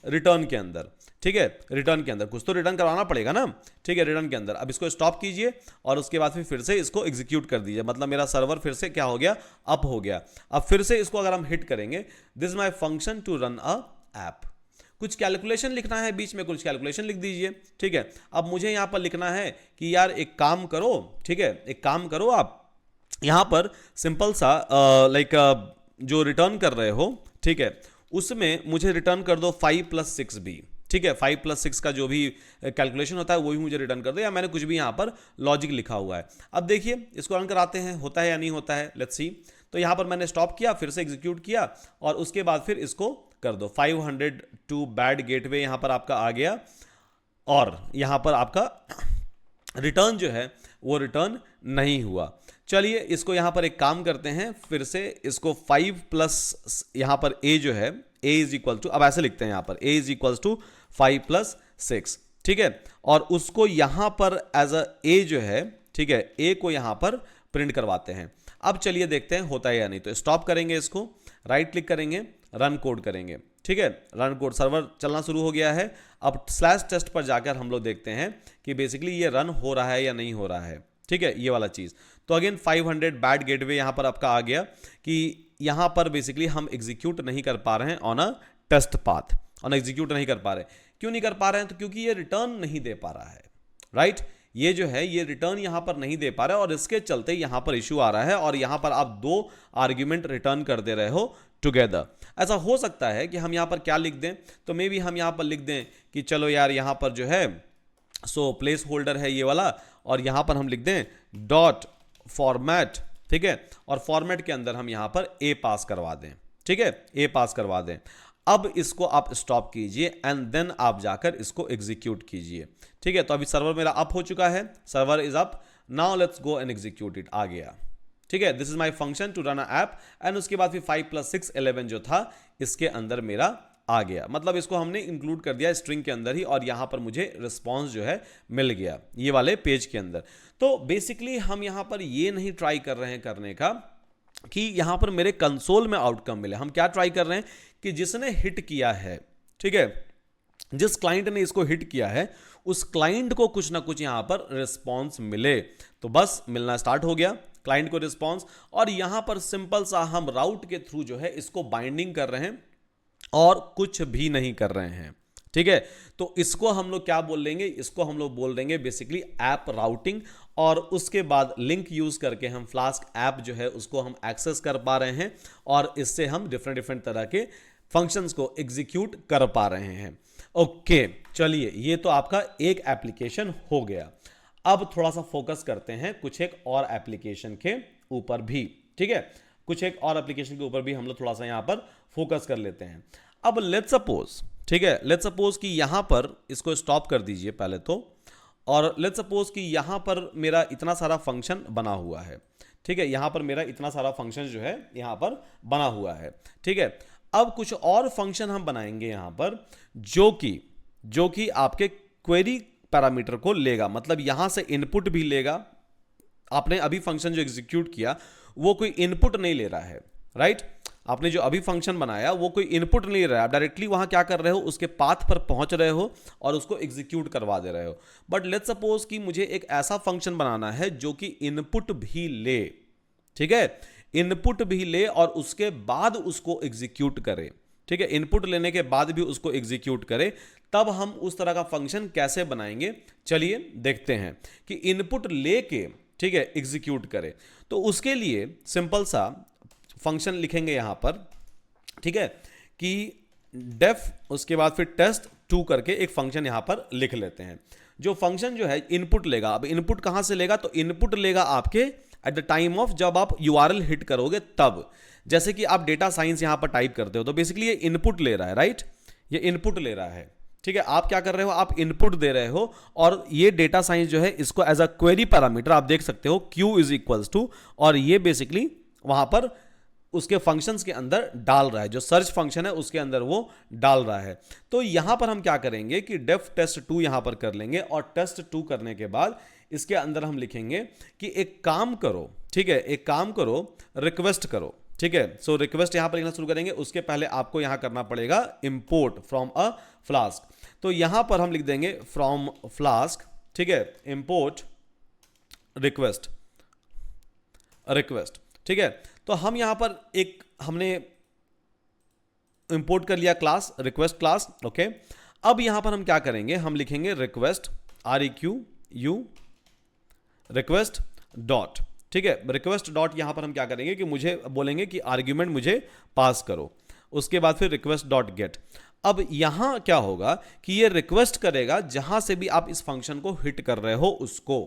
रिटर्न के अंदर। ठीक है, रिटर्न के अंदर कुछ तो रिटर्न करवाना पड़ेगा ना। ठीक है, रिटर्न के अंदर। अब इसको स्टॉप कीजिए और उसके बाद फिर से इसको एग्जीक्यूट कर दीजिए, मतलब मेरा सर्वर फिर से क्या हो गया, अप हो गया। अब फिर से इसको अगर हम हिट करेंगे, this my function to run a app, कुछ कैलकुलेशन लिखना है बीच में, कुछ कैलकुलेशन लिख दीजिए। ठीक है, अब मुझे यहां पर लिखना है कि यार एक काम करो, ठीक है, एक काम करो, आप यहां पर सिंपल सा जो रिटर्न कर रहे हो, ठीक है, उसमें मुझे रिटर्न कर दो 5 + 6 भी। ठीक है, 5 + 6 का जो भी कैलकुलेशन होता है वो भी मुझे रिटर्न कर दो, या मैंने कुछ भी यहां पर लॉजिक लिखा हुआ है। अब देखिए इसको रन कराते हैं, होता है या नहीं होता है, लेट्स सी। तो यहां पर मैंने स्टॉप किया, फिर से एग्जीक्यूट किया और उसके बाद फिर इसको कर दो 502 बैड गेटवे यहां पर आपका आ गया, और यहां पर आपका रिटर्न जो है वो रिटर्न नहीं हुआ। चलिए इसको यहां पर एक काम करते हैं, फिर से इसको 5 + यहां पर a जो है, a इज इक्वल टू, अब ऐसे लिखते हैं यहां पर a इज इक्वल टू 5 + 6। ठीक है, और उसको यहां पर एज अ a जो है, ठीक है, a को यहां पर प्रिंट करवाते हैं। अब चलिए देखते हैं होता है या नहीं। तो स्टॉप करेंगे, इसको राइट क्लिक करेंगे, रन कोड करेंगे। ठीक है, रन कोड, सर्वर चलना शुरू हो गया है। अब /टेस्ट पर जाकर हम लोग देखते हैं कि बेसिकली ये रन हो रहा है या नहीं हो रहा है। ठीक है, ये वाला चीज। तो अगेन 500 बैड गेटवे यहां पर आपका आ गया कि यहां पर बेसिकली हम एग्जीक्यूट नहीं कर पा रहे हैं on a test path, on execute नहीं कर पा रहे। क्यों नहीं कर पा रहे हैं, तो क्योंकि ये रिटर्न नहीं दे पा रहा है, राइट। ये जो है ये रिटर्न यहां पर नहीं दे पा रहा है और इसके चलते यहां पर इश्यू आ रहा है, और यहां पर आप 2 आर्ग्यूमेंट रिटर्न कर दे रहे हो टुगेदर। ऐसा हो सकता है कि हम यहां पर क्या लिख दें, तो मे बी हम यहां पर लिख दें कि चलो यार यहां पर जो है सो प्लेस होल्डर है ये वाला, और यहां पर हम लिख दें डॉट फॉर्मेट। ठीक है, और फॉर्मेट के अंदर हम यहां पर a पास करवा दें। ठीक है, a पास करवा दें। अब इसको आप स्टॉप कीजिए एंड देन आप जाकर इसको एग्जीक्यूट कीजिए। ठीक है, तो अभी सर्वर मेरा अप हो चुका है, server is up, now let's go and execute it, आ गया। ठीक है, this is my function to run a app, and उसके बाद फिर 5 + 6 11 जो था इसके अंदर मेरा आ गया, मतलब इसको हमने इंक्लूड कर दिया स्ट्रिंग के अंदर ही, और यहां पर मुझे रिस्पॉन्स जो है मिल गया ये वाले पेज के अंदर। तो बेसिकली हम यहां पर ये नहीं ट्राई कर रहे हैं करने का कि यहां पर मेरे कंसोल में आउटकम मिले। हम क्या ट्राई कर रहे हैं कि जिसने हिट किया है, ठीक है, जिस क्लाइंट ने इसको हिट किया है उस क्लाइंट को कुछ ना कुछ यहां पर रिस्पॉन्स मिले। तो बस मिलना स्टार्ट हो गया क्लाइंट को रिस्पॉन्स, और यहां पर सिंपल सा हम राउट के थ्रू जो है इसको बाइंडिंग कर रहे हैं और कुछ भी नहीं कर रहे हैं। ठीक है। तो इसको हम लोग क्या बोल देंगे, इसको हम लोग बोल देंगे बेसिकली ऐप राउटिंग। और उसके बाद लिंक यूज करके हम फ्लास्क ऐप जो है उसको हम एक्सेस कर पा रहे हैं और इससे हम डिफरेंट डिफरेंट तरह के फंक्शंस को एग्जीक्यूट कर पा रहे हैं। ओके, चलिए ये तो आपका एक एप्लीकेशन हो गया। अब थोड़ा सा फोकस करते हैं कुछ एक और एप्लीकेशन के ऊपर भी, ठीक है। कुछ एक और एप्लीकेशन के ऊपर भी हम लोग थोड़ा सा यहां पर फोकस कर लेते हैं। अब लेट्स सपोज, ठीक है, लेट्स सपोज कि यहां पर इसको स्टॉप कर दीजिए पहले तो, और लेट्स सपोज कि यहां पर मेरा इतना सारा फंक्शन बना हुआ है, ठीक है। यहां पर मेरा इतना सारा फंक्शन जो है यहां पर बना हुआ है, ठीक है। अब कुछ और फंक्शन हम बनाएंगे यहां पर जो कि आपके क्वेरी पैरामीटर को लेगा, मतलब यहां से इनपुट भी लेगा। आपने अभी फंक्शन जो एग्जीक्यूट किया वो कोई इनपुट नहीं ले रहा है, राइट। आपने जो अभी फंक्शन बनाया वो कोई इनपुट नहीं ले रहा है, आप डायरेक्टली वहां क्या कर रहे हो, उसके पाथ पर पहुंच रहे हो और उसको एग्जीक्यूट करवा दे रहे हो। बट लेट्स सपोज कि मुझे एक ऐसा फंक्शन बनाना है जो कि इनपुट भी ले, ठीक है, इनपुट भी ले और उसके बाद उसको एग्जीक्यूट करे, ठीक है। इनपुट लेने के बाद भी उसको एग्जीक्यूट करे, तब हम उस तरह का फंक्शन कैसे बनाएंगे, चलिए देखते हैं कि इनपुट लेके, ठीक है, एग्जीक्यूट करे। तो उसके लिए सिंपल सा फंक्शन लिखेंगे यहां पर, ठीक है, कि डेफ उसके बाद फिर test2 करके एक फंक्शन यहां पर लिख लेते हैं। जो फंक्शन जो है इनपुट लेगा, अब इनपुट कहां से लेगा, तो इनपुट लेगा आपके एट द टाइम ऑफ जब आप URL हिट करोगे तब। जैसे कि आप डेटा साइंस यहां पर टाइप करते हो तो बेसिकली ये इनपुट ले रहा है, राइट, ये इनपुट ले रहा है, ठीक है। आप क्या कर रहे हो, आप इनपुट दे रहे हो और ये डेटा साइंस जो है इसको एज अ क्वेरी पैरामीटर आप देख सकते हो q इज इक्वल्स टू, और ये बेसिकली वहां पर उसके फंक्शंस के अंदर डाल रहा है, जो सर्च फंक्शन है उसके अंदर वो डाल रहा है। तो यहां पर हम क्या करेंगे कि डेफ test2 यहां पर कर लेंगे और test2 करने के बाद इसके अंदर हम लिखेंगे कि एक काम करो, ठीक है, एक काम करो, रिक्वेस्ट करो, ठीक है। सो रिक्वेस्ट यहां पर लिखना शुरू करेंगे, उसके पहले आपको यहां करना पड़ेगा इंपोर्ट फ्रॉम अ फ्लास्क। तो यहां पर हम लिख देंगे फ्रॉम फ्लास्क, ठीक है, इंपोर्ट रिक्वेस्ट, ठीक है। तो हम यहां पर एक हमने इंपोर्ट कर लिया क्लास, रिक्वेस्ट क्लास, ओके। अब यहां पर हम क्या करेंगे, हम लिखेंगे रिक्वेस्ट REQ रिक्वेस्ट डॉट, ठीक है, रिक्वेस्ट डॉट यहां पर हम क्या करेंगे कि मुझे बोलेंगे कि आर्ग्यूमेंट मुझे पास करो, उसके बाद फिर रिक्वेस्ट डॉट गेट। अब यहां क्या होगा कि ये रिक्वेस्ट करेगा जहां से भी आप इस फंक्शन को हिट कर रहे हो उसको,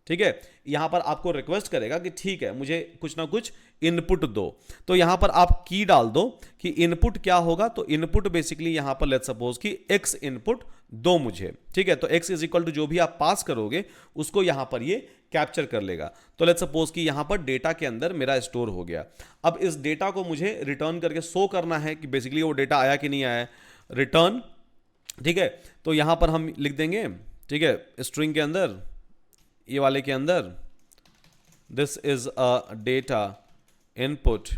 ठीक है। यहां पर आपको रिक्वेस्ट करेगा कि ठीक है मुझे कुछ ना कुछ इनपुट दो, तो यहां पर आप की डाल दो कि इनपुट क्या होगा। तो इनपुट बेसिकली यहां पर लेट्स सपोज कि x इनपुट दो मुझे, ठीक है। तो x इज इक्वल टू जो भी आप पास करोगे उसको यहां पर ये कैप्चर कर लेगा। तो लेट्स सपोज कि यहां पर डेटा के अंदर मेरा स्टोर हो गया। अब इस डेटा को मुझे रिटर्न करके शो करना है कि बेसिकली वो डेटा आया कि नहीं आया, रिटर्न, ठीक है। तो यहां पर हम लिख देंगे, ठीक है, स्ट्रिंग के अंदर, ये वाले के अंदर, this is a data input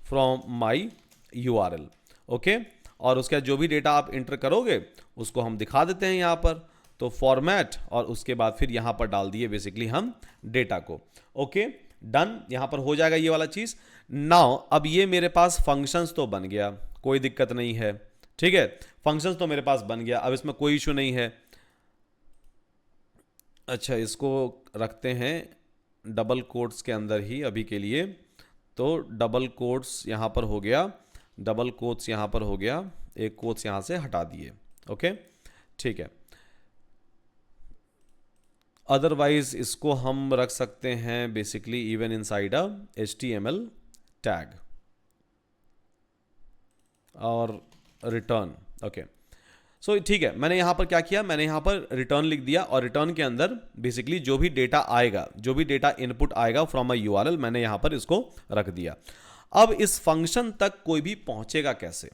from my URL, okay. और उसका जो भी डेटा आप इंटर करोगे उसको हम दिखा देते हैं यहां पर। तो फॉर्मेट और उसके बाद फिर यहां पर डाल दिए बेसिकली हम डेटा को, ओके, डन। यहां पर हो जाएगा ये वाला चीज। नाउ अब ये मेरे पास फंक्शंस तो बन गया, कोई दिक्कत नहीं है, ठीक है, फंक्शंस तो मेरे पास बन गया, अब इसमें कोई इशू नहीं है। अच्छा, इसको रखते हैं डबल कोट्स के अंदर ही अभी के लिए। तो डबल कोट्स यहां पर हो गया, डबल कोट्स यहां पर हो गया, एक कोट्स यहां से हटा दिए, ओके, ठीक है। अदरवाइज इसको हम रख सकते हैं basically even inside a HTML tag और रिटर्न, ओके। सो ठीक है, मैंने यहां पर क्या किया, मैंने यहां पर रिटर्न लिख दिया और रिटर्न के अंदर बेसिकली जो भी डेटा आएगा, जो भी डेटा इनपुट आएगा फ्रॉम अ URL, मैंने यहां पर इसको रख दिया। अब इस फंक्शन तक कोई भी पहुंचेगा कैसे,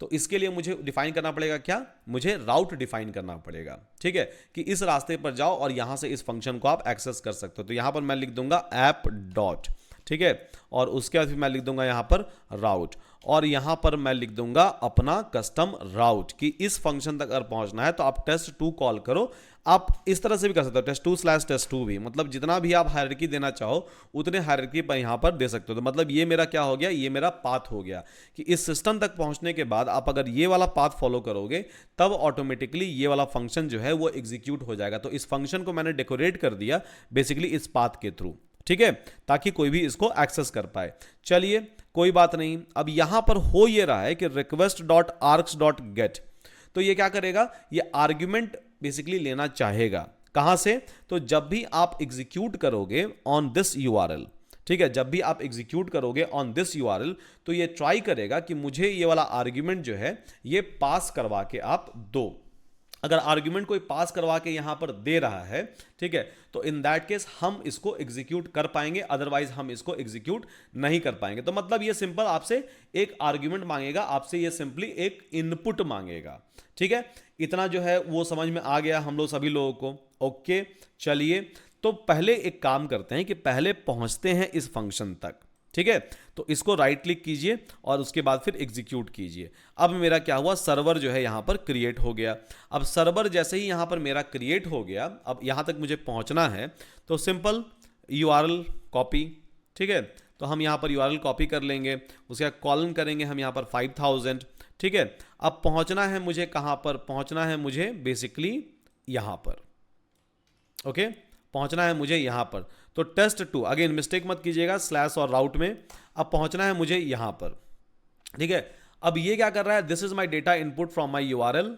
तो इसके लिए मुझे डिफाइन करना पड़ेगा क्या, मुझे राउट डिफाइन करना पड़ेगा, ठीक है, कि इस रास्ते पर जाओ और यहां से इस फंक्शन को आप एक्सेस कर सकते हो। तो यहां पर मैं लिख दूंगा ऐप डॉट, ठीक है, और उसके बाद फिर मैं लिख दूंगा यहाँ पर राउट, और यहाँ पर मैं लिख दूंगा अपना कस्टम राउट कि इस फंक्शन तक अगर पहुंचना है तो आप test2 कॉल करो। आप इस तरह से भी कर सकते हो test2/test2 भी, मतलब जितना भी आप हायरार्की देना चाहो उतने हायरार्की पर यहाँ पर दे सकते हो। तो मतलब ये मेरा क्या हो गया, ये मेरा पाथ हो गया कि इस सिस्टम तक पहुंचने के बाद आप अगर ये वाला पाथ फॉलो करोगे तब ऑटोमेटिकली ये वाला फंक्शन जो है वो एग्जीक्यूट हो जाएगा। तो इस फंक्शन को मैंने डेकोरेट कर दिया बेसिकली इस पाथ के थ्रू, ठीक है, ताकि कोई भी इसको एक्सेस कर पाए। चलिए कोई बात नहीं, अब यहां पर हो ये रहा है कि request.args.get, तो ये क्या करेगा, ये आर्ग्यूमेंट बेसिकली लेना चाहेगा कहां से, तो जब भी आप एग्जीक्यूट करोगे ऑन दिस यूआरएल, ठीक है, जब भी आप एग्जीक्यूट करोगे ऑन दिस यूआरएल तो ये ट्राई करेगा कि मुझे ये वाला आर्ग्यूमेंट जो है ये पास करवा के आप दो। अगर आर्ग्यूमेंट कोई पास करवा के यहां पर दे रहा है, ठीक है, तो इन दैट केस हम इसको एग्जीक्यूट कर पाएंगे, अदरवाइज हम इसको एग्जीक्यूट नहीं कर पाएंगे। तो मतलब ये सिंपल आपसे एक आर्ग्यूमेंट मांगेगा, आपसे ये सिंपली एक इनपुट मांगेगा, ठीक है। इतना जो है वो समझ में आ गया हम लोग सभी लोगों को। ओके चलिए, तो पहले एक काम करते हैं कि पहले पहुंचते हैं इस फंक्शन तक, ठीक है। तो इसको राइट क्लिक कीजिए और उसके बाद फिर एग्जीक्यूट कीजिए। अब मेरा क्या हुआ, सर्वर जो है यहां पर क्रिएट हो गया। अब सर्वर जैसे ही यहां पर मेरा क्रिएट हो गया, अब यहां तक मुझे पहुंचना है तो सिंपल यूआरएल कॉपी, ठीक है, तो हम यहां पर यूआरएल कॉपी कर लेंगे, उसका कॉलन करेंगे हम यहां पर 5000, ठीक है। अब पहुंचना है मुझे कहां पर, पहुंचना है मुझे बेसिकली यहां पर, ओके, पहुंचना है मुझे यहां पर। तो test2 अगेन मिस्टेक मत कीजिएगा स्लैश और राउट में, अब पहुंचना है मुझे यहां पर, ठीक है। अब ये क्या कर रहा है, this is my data input from my URL,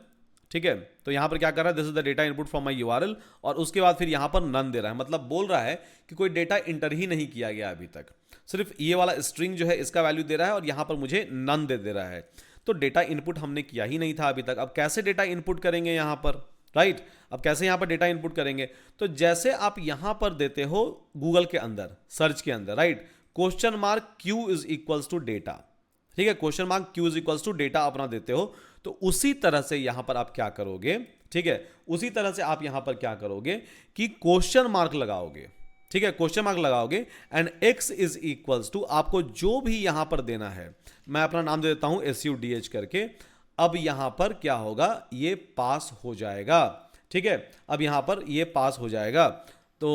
ठीक है, तो यहां पर क्या कर रहा है, this is the data input from my URL, और उसके बाद फिर यहां पर नन दे रहा है, मतलब बोल रहा है कि कोई डेटा इंटर ही नहीं किया गया अभी तक, सिर्फ ये वाला स्ट्रिंग जो है इसका वैल्यू दे रहा है और यहां पर मुझे नन दे रहा है। तो डेटा इनपुट हमने किया ही नहीं था अभी तक, अब कैसे डेटा इनपुट करेंगे यहां पर, राइट अब कैसे यहां पर डेटा इनपुट करेंगे, तो जैसे आप यहां पर देते हो गूगल के अंदर सर्च के अंदर, right, question mark Q is equals to data, ठीक है, question mark Q is equals to data अपना देते हो, तो उसी तरह से यहां पर आप क्या करोगे, ठीक है, उसी तरह से आप यहां पर क्या करोगे कि क्वेश्चन मार्क लगाओगे, ठीक है, क्वेश्चन मार्क लगाओगे and x is equals to आपको जो भी यहां पर देना है, मैं अपना नाम दे देता हूं SUDH करके। अब यहां पर क्या होगा, ये पास हो जाएगा, ठीक है, अब यहां पर ये पास हो जाएगा। तो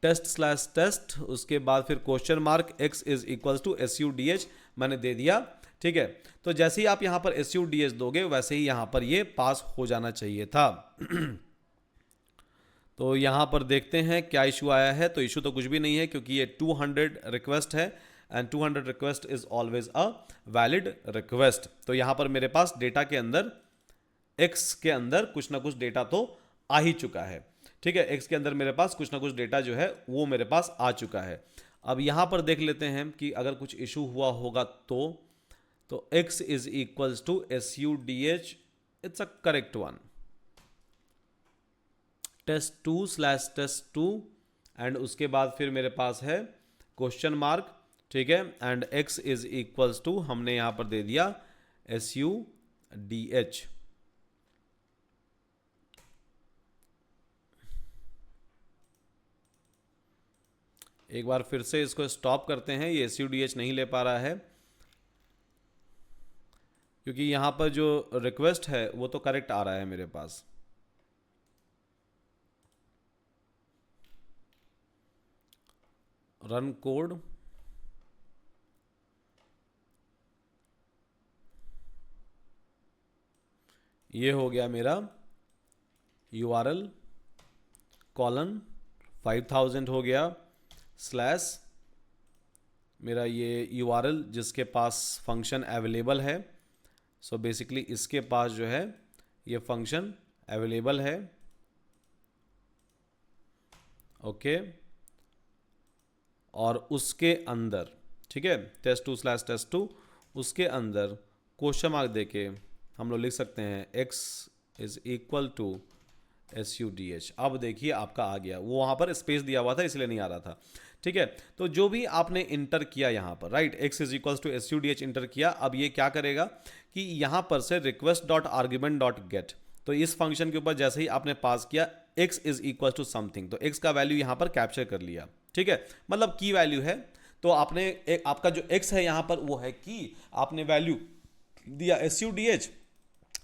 test/test उसके बाद फिर question mark x is equals to SUDH मैंने दे दिया, ठीक है। तो जैसे ही आप यहां पर SUDH दोगे वैसे ही यहां पर ये पास हो जाना चाहिए था। तो यहां पर देखते हैं क्या इशू आया है, तो इशू तो कुछ भी नहीं है क्योंकि ये 200 रिक्वेस्ट है and 200 request is always a valid request. तो यहां पर मेरे पास डेटा के अंदर x के अंदर कुछ ना कुछ डेटा तो आ ही चुका है, ठीक है, x के अंदर मेरे पास कुछ ना कुछ डेटा जो है वो मेरे पास आ चुका है। अब यहां पर देख लेते हैं कि अगर कुछ इशू हुआ होगा तो x is equals to SUDH, it's a correct one, test2/test2 and उसके बाद फिर मेरे पास है क्वेश्चन मार्क, ठीक है, and x is equals to हमने यहां पर दे दिया SUDH। एक बार फिर से इसको स्टॉप करते हैं, ये SUDH नहीं ले पा रहा है क्योंकि यहां पर जो रिक्वेस्ट है वो तो करेक्ट आ रहा है मेरे पास। रन कोड, ये हो गया मेरा URL कॉलन 5000 हो गया स्लैश मेरा ये URL जिसके पास फंक्शन अवेलेबल है, सो बेसिकली इसके पास जो है ये फंक्शन अवेलेबल है, ओके, और उसके अंदर, ठीक है, test2/test2 उसके अंदर क्वेश्चन मार्क देके हम लोग लिख सकते हैं x is equal to SUDH। अब देखिए आपका आ गया, वो वहां पर स्पेस दिया हुआ था इसलिए नहीं आ रहा था, ठीक है। तो जो भी आपने इंटर किया यहां पर, right, x is equal to SUDH enter किया, अब ये क्या करेगा कि यहां पर से request.argument.get, तो इस फंक्शन के ऊपर जैसे ही आपने पास किया x is equal to something, तो x का वैल्यू यहां पर कैप्चर कर लिया, ठीक है, मतलब की वैल्यू है, तो आपने एक आपका जो x है यहाँ पर वो है की, आपने वैल्यू दिया SUDH,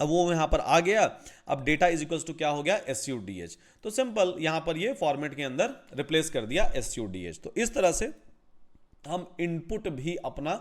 अब वो यहाँ पर आ गया। अब डेटा इज इक्वल्स टू क्या हो गया, SUDH। तो सिंपल यहाँ पर ये फॉर्मेट के अंदर रिप्लेस कर दिया SUDH। तो इस तरह से हम इनपुट भी अपना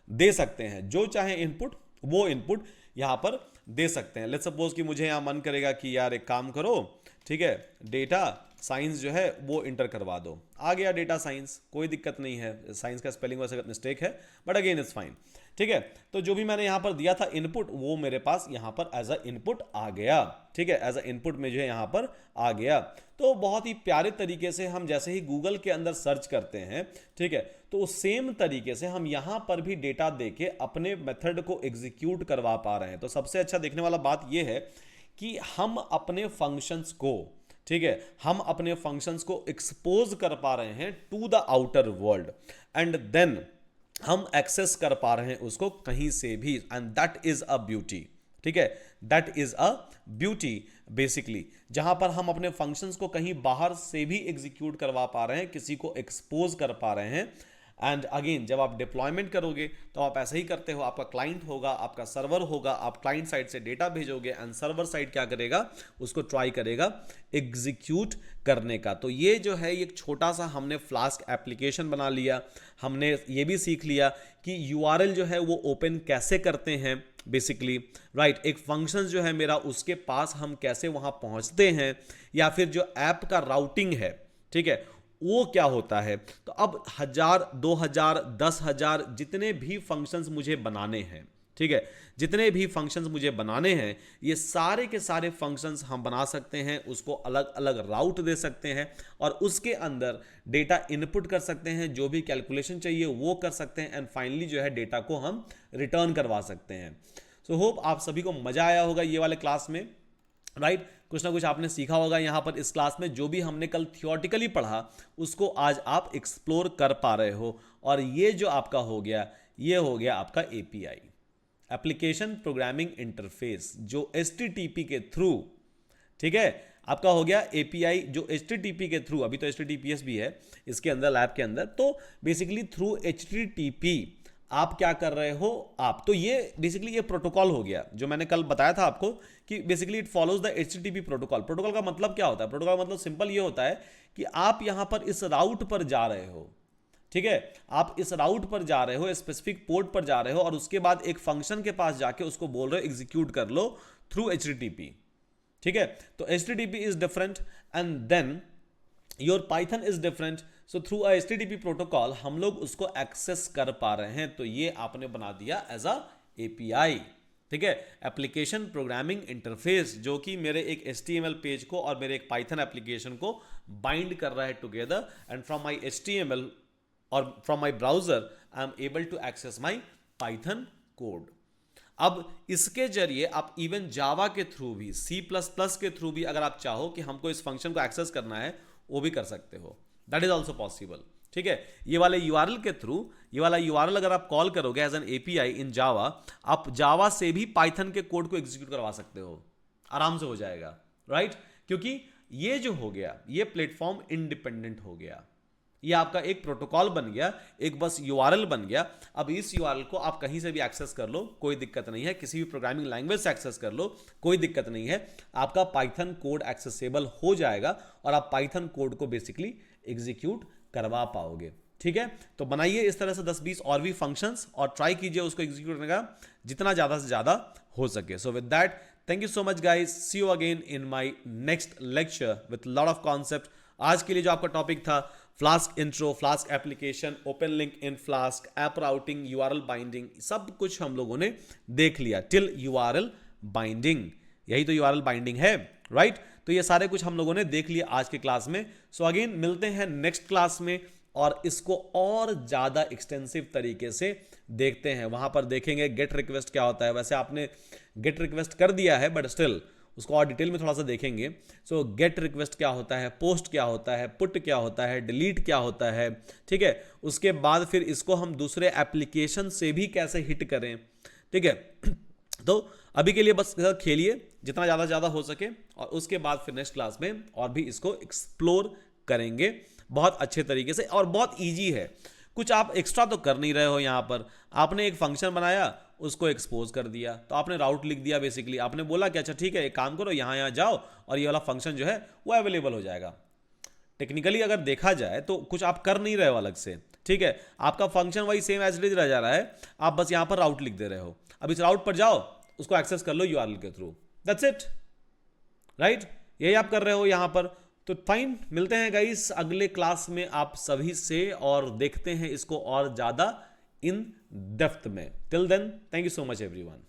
दे सकते हैं, जो चाहे इनपुट वो इनपुट यहाँ पर दे सकते हैं। लेट्स सपोज कि मुझे यहाँ मन करेगा कि यार एक काम करो, ठीक है, डेटा साइंस जो है वो इंटर करवा दो, आ गया डेटा साइंस, कोई दिक्कत नहीं है। साइंस का स्पेलिंग वैसे मिस्टेक है बट अगेन इट्स फाइन, ठीक है। तो जो भी मैंने यहाँ पर दिया था इनपुट, वो मेरे पास यहाँ पर एज अ इनपुट आ गया, ठीक है, एज अ इनपुट में जो है यहाँ पर आ गया। तो बहुत ही प्यारे तरीके से हम जैसे ही गूगल के अंदर सर्च करते हैं, ठीक है, तो सेम तरीके से हम यहाँ पर भी डेटा देके अपने मेथड को एग्जीक्यूट करवा पा रहे हैं। तो सबसे अच्छा देखने वाला बात यह है कि हम अपने फंक्शंस को, ठीक है, हम अपने फंक्शंस को एक्सपोज कर पा रहे हैं to the outer world and then हम एक्सेस कर पा रहे हैं उसको कहीं से भी, and that is a beauty, ठीक है, that is a beauty basically, जहां पर हम अपने फंक्शंस को कहीं बाहर से भी एग्जीक्यूट करवा पा रहे हैं, किसी को एक्सपोज कर पा रहे हैं। एंड अगेन जब आप डिप्लॉयमेंट करोगे तो आप ऐसे ही करते हो, आपका क्लाइंट होगा, आपका सर्वर होगा, आप क्लाइंट साइड से डेटा भेजोगे एंड सर्वर साइड क्या करेगा, उसको ट्राई करेगा एग्जीक्यूट करने का। तो ये जो है एक छोटा सा हमने फ्लास्क एप्लीकेशन बना लिया। हमने ये भी सीख लिया कि URL जो है वो ओपन कैसे करते हैं बेसिकली, राइट, एक फंक्शन जो है मेरा उसके पास हम कैसे वहां पहुंचते हैं, या फिर जो ऐप का राउटिंग है, ठीक है, वो क्या होता है। तो अब 1000, 2000, 10,000 जितने भी फंक्शंस मुझे बनाने हैं, ठीक है, जितने भी फंक्शंस मुझे बनाने हैं, ये सारे के सारे फंक्शंस हम बना सकते हैं, उसको अलग अलग राउट दे सकते हैं और उसके अंदर डेटा इनपुट कर सकते हैं, जो भी कैलकुलेशन चाहिए वो कर सकते हैं, एंड फाइनली जो है डेटा को हम रिटर्न करवा सकते हैं। सो होप आप सभी को मजा आया होगा ये वाले क्लास में, राइट, कुछ ना कुछ आपने सीखा होगा यहाँ पर इस क्लास में। जो भी हमने कल थियोरटिकली पढ़ा उसको आज आप एक्सप्लोर कर पा रहे हो, और ये जो आपका हो गया, ये हो गया आपका API, एप्लीकेशन प्रोग्रामिंग इंटरफेस, जो HTTP के थ्रू, ठीक है, आपका हो गया API जो HTTP के थ्रू, अभी तो HTTPS भी है इसके अंदर लैब के अंदर, तो बेसिकली थ्रू HTTP आप क्या कर रहे हो आप, तो ये बेसिकली ये प्रोटोकॉल हो गया जो मैंने कल बताया था आपको कि basically it follows the HTTP protocol. Protocol का मतलब क्या होता है, प्रोटोकॉल का मतलब सिंपल ये होता है कि आप यहां पर इस राउट पर जा रहे हो, ठीक है, आप इस राउट पर जा रहे हो, स्पेसिफिक पोर्ट पर जा रहे हो, और उसके बाद एक फंक्शन के पास जाके उसको बोल रहे हो एग्जीक्यूट कर लो थ्रू HTTP, ठीक है। तो HTTP is different and then your Python is different. So through a HTTP protocol हम लोग उसको एक्सेस कर पा रहे हैं। तो ये आपने बना दिया एज अ API, ठीक है, एप्लीकेशन प्रोग्रामिंग इंटरफेस, जो कि मेरे एक HTML पेज को और मेरे एक पाइथन एप्लीकेशन को बाइंड कर रहा है together, and from my HTML और from my browser I am able to access my Python code. अब इसके जरिए आप इवन जावा के थ्रू भी, C++ के थ्रू भी अगर आप चाहो कि हमको इस फंक्शन को एक्सेस करना है, वो भी कर सकते हो, दैट इज ऑल्सो पॉसिबल, ठीक है। ये वाले URL के थ्रू, ये वाला URL अगर आप कॉल करोगे एज एन API इन जावा, आप जावा से भी पाइथन के कोड को एग्जीक्यूट करवा सकते हो, आराम से हो जाएगा, राइट, क्योंकि ये जो हो गया ये प्लेटफॉर्म इंडिपेंडेंट हो गया, ये आपका एक प्रोटोकॉल बन गया, एक बस URL बन गया। अब इस URL को आप कहीं से भी एक्सेस कर लो, कोई दिक्कत नहीं है, किसी भी प्रोग्रामिंग लैंग्वेज से एक्सेस कर लो, कोई दिक्कत नहीं है, आपका पाइथन कोड एक्सेसिबल हो जाएगा और आप पाइथन कोड को बेसिकली एग्जीक्यूट करवा पाओगे, ठीक है। तो बनाइए इस तरह से 10-20 और भी फंक्शंस और ट्राई कीजिए उसको एग्जीक्यूट करने का जितना ज़्यादा से ज़्यादा हो सके। So with that, thank you so much guys, see you again in my next lecture with lot of concept. आज के लिए जो आपका टॉपिक था Flask intro, Flask application, open link in Flask, app routing, URL binding, सब कुछ हम लोगों ने देख लिया टिल URL बाइंडिंग। यही तो URL बाइंडिंग है, राइट। तो ये सारे कुछ हम लोगों ने देख लिया आज के क्लास में। सो अगेन मिलते हैं नेक्स्ट क्लास में और इसको और ज्यादा एक्सटेंसिव तरीके से देखते हैं। वहां पर देखेंगे गेट रिक्वेस्ट क्या होता है। वैसे आपने गेट रिक्वेस्ट कर दिया है बट स्टिल उसको और डिटेल में थोड़ा सा देखेंगे। सो गेट रिक्वेस्ट क्या होता है, पोस्ट क्या होता है, पुट क्या होता है, डिलीट क्या होता है, ठीक है। उसके बाद फिर इसको हम दूसरे एप्लीकेशन से भी कैसे हिट करें, ठीक है। तो अभी के लिए बस खेलिए जितना ज़्यादा हो सके और उसके बाद फिर नेक्स्ट क्लास में और भी इसको एक्सप्लोर करेंगे बहुत अच्छे तरीके से। और बहुत ईजी है, कुछ आप एक्स्ट्रा तो कर नहीं रहे हो यहाँ पर। आपने एक फंक्शन बनाया, उसको एक्सपोज कर दिया, तो आपने राउट लिख दिया बेसिकली। आपने बोला कि अच्छा ठीक है, एक काम करो, यहाँ जाओ और ये वाला फंक्शन जो है वो अवेलेबल हो जाएगा। टेक्निकली अगर देखा जाए तो कुछ आप कर नहीं रहे हो अलग से, ठीक है, आपका फंक्शन वही सेम एज इट इज रह जा रहा है, आप बस यहाँ पर राउट लिख दे रहे हो। अब इस राउट पर जाओ, उसको एक्सेस कर लो यूआरएल के थ्रू, दैट्स इट, राइट। यही आप कर रहे हो यहाँ पर। तो फाइन, मिलते हैं गाइस अगले क्लास में आप सभी से और देखते हैं इसको और ज्यादा इन डेप्थ में। Till then, thank you so much everyone.